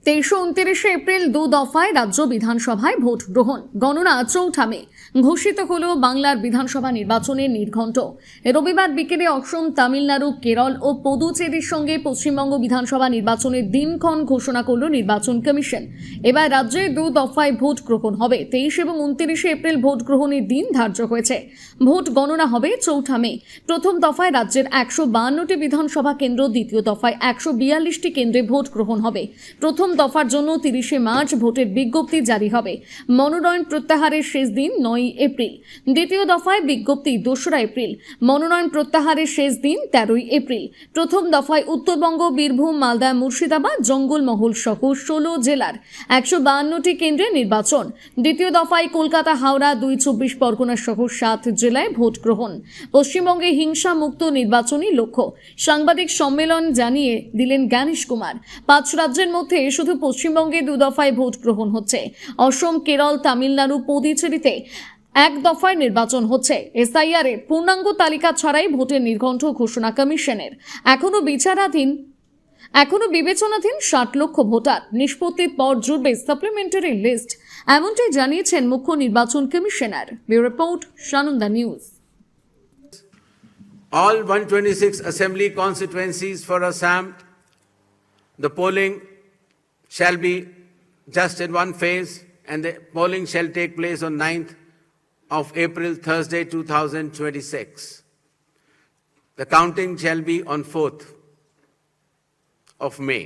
23-29 April দু দফায় রাজ্য বিধানসভায় ভোট গ্রহণ, গণনা 4 মে। ঘোষিত হল বাংলার বিধানসভা নির্বাচনের নির্ঘণ্ট। রবিবার বিকেলে অসম, তামিলনাড়ু, কেরল ও পুদুচেরির সঙ্গে পশ্চিমবঙ্গ বিধানসভা নির্বাচনের দিনক্ষণ ঘোষণা করল নির্বাচন কমিশন। এবার রাজ্যে 2 দফায় ভোট গ্রহণ হবে। 23 এবং 29 এপ্রিল ভোট গ্রহণের দিন ধার্য হয়েছে। ভোট গণনা হবে 4 মে। প্রথম দফায় রাজ্যের 152টি বিধানসভা কেন্দ্র, দ্বিতীয় দফায় 142টি কেন্দ্রে ভোট গ্রহণ হবে। প্রথম দফার জন্য 30 মার্চ ভোটের বিজ্ঞপ্তি জারি হবে। মনোনয়ন প্রত্যাহারের শেষ দিন 9 এপ্রিল। দ্বিতীয় দফায় বিজ্ঞপ্তি 2রা এপ্রিল। মনোনয়ন প্রত্যাহারের শেষ দিন 13 এপ্রিল। প্রথম দফায় উত্তরবঙ্গ, বীরভূম, মালদা, মুর্শিদাবাদ, জঙ্গলমহল সহ 16 জেলার 152টি কেন্দ্রে নির্বাচন। দ্বিতীয় দফায় কলকাতা, হাওড়া, 2 24 পরগনা সহ 7 জেলায় ভোট গ্রহণ। পশ্চিমবঙ্গে হিংসা মুক্ত নির্বাচনী লক্ষ্য। সাংবাদিক সম্মেলন জানিয়ে দিলেন জ্ঞানেশ কুমার। 5 রাজ্যের মধ্যে শুধু পশ্চিমবঙ্গে 2 দফায় ভোট গ্রহণ হচ্ছে। অসম, কেরল, তামিলনাড়ু, পুদুচেরিতে 1 দফায় নির্বাচন হচ্ছে। এসআইআর এর পূর্ণাঙ্গ তালিকা ছাড়াই ভোটের নির্ঘণ্ট ঘোষণা কমিশনের। এখনো বিবেচনাধীন 60 লক্ষ ভোটার। নিষ্পত্তির পর জুড়বে সাপ্লিমেন্টারি লিস্ট, এমনটাই জানিয়েছেন মুখ্য নির্বাচন commissioner. Bureau report, Sananda news. All 126 assembly constituencies for Assam, the polling shall be just in one phase, and the polling shall take place on 9th of April, Thursday, 2026. The counting shall be on 4th of May.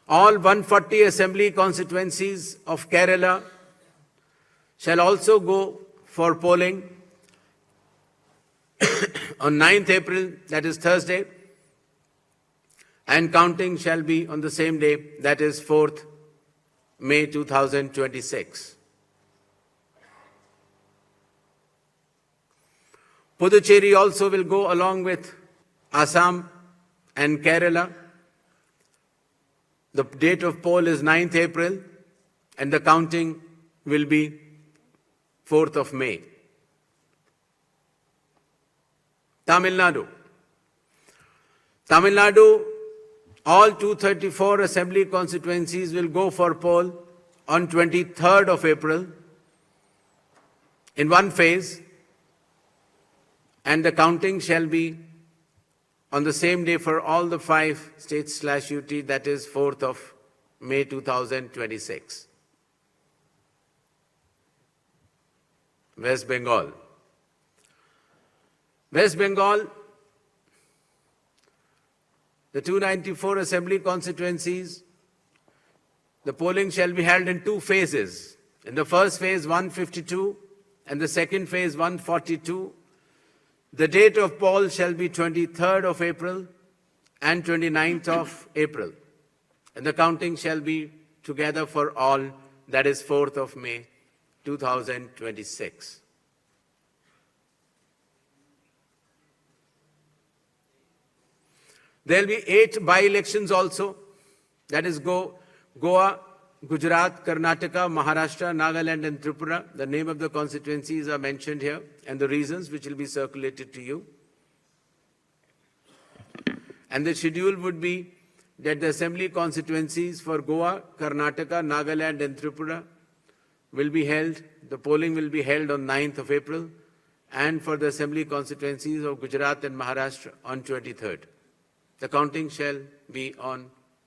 All 140 assembly constituencies of Kerala shall also go for polling on 9th April, that is Thursday, and counting shall be on the same day, that is 4th May 2026. Puducherry also will go along with Assam and Kerala. The date of poll is 9th April, and the counting will be 4th of May. Tamil Nadu, all 234 assembly constituencies will go for poll on 23rd of April in one phase, and the counting shall be on the same day for all the 5 states/UT, that is 4th of May 2026. West Bengal, the 294 assembly constituencies, the polling shall be held in 2 phases. In the first phase, 152, and the second phase, 142. The date of poll shall be 23rd of April and 29th of April, and the counting shall be together for all, that is 4th of May 2026. There will be 8 by-elections also, that is Goa, Gujarat, Karnataka, Maharashtra, Nagaland and Tripura. The name of the constituencies are mentioned here and the reasons, which will be circulated to you. And the schedule would be that the assembly constituencies for Goa, Karnataka, Nagaland and Tripura will be held, the polling will be held on 9th of April, and for the assembly constituencies of Gujarat and Maharashtra on 23rd. The counting shall be on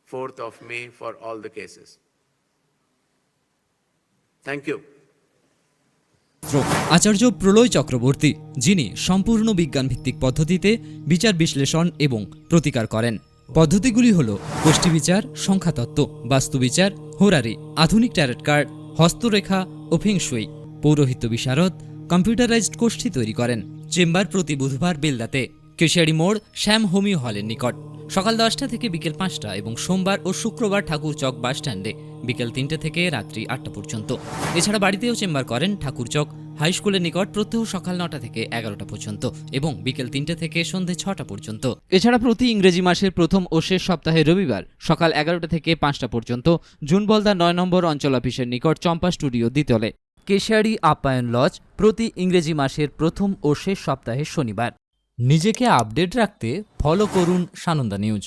4th of May for all the cases. Thank you. আচার্য প্রলয় চক্রবর্তী, যিনি সম্পূর্ণ বিজ্ঞান ভিত্তিক পদ্ধতিতে বিচার বিশ্লেষণ এবং প্রতিকার করেন। পদ্ধতিগুলি হল গোষ্ঠী বিচার, সংখ্যাতত্ত্ব, বাস্তুবিচার, হোরারি, আধুনিক ট্যারট কার্ড, হস্তরেখা ও ফেংশুই। পৌরোহিত্য বিশারদ, কম্পিউটারাইজড গোষ্ঠী তৈরি করেন। চেম্বার প্রতি বুধবার বেলদাতে, কেশিয়াড়ি মোড়, শ্যাম হোমিও হলের নিকট, সকাল 10টা থেকে বিকেল 5টা এবং সোমবার ও শুক্রবার ঠাকুরচক বাসস্ট্যান্ডে বিকেল 3টে থেকে রাত্রি 8টা পর্যন্ত। এছাড়া বাড়িতেও চেম্বার করেন ঠাকুরচক হাই স্কুলের নিকট প্রত্যহ সকাল 9টা থেকে 11টা পর্যন্ত এবং বিকেল 3টে থেকে সন্ধ্যে 6টা পর্যন্ত। এছাড়া প্রতি ইংরেজি মাসের প্রথম ও শেষ সপ্তাহে রবিবার সকাল 11টা থেকে 5টা পর্যন্ত জুনবলদা 9 নম্বর অঞ্চল অফিসের নিকট চম্পা স্টুডিও দ্বিতলে। কেশিয়াড়ি আপ্যায়ন লজ প্রতি ইংরেজি মাসের প্রথম ও শেষ সপ্তাহে শনিবার। নিজেকে আপডেট রাখতে ফলো করুন সানন্দা নিউজ।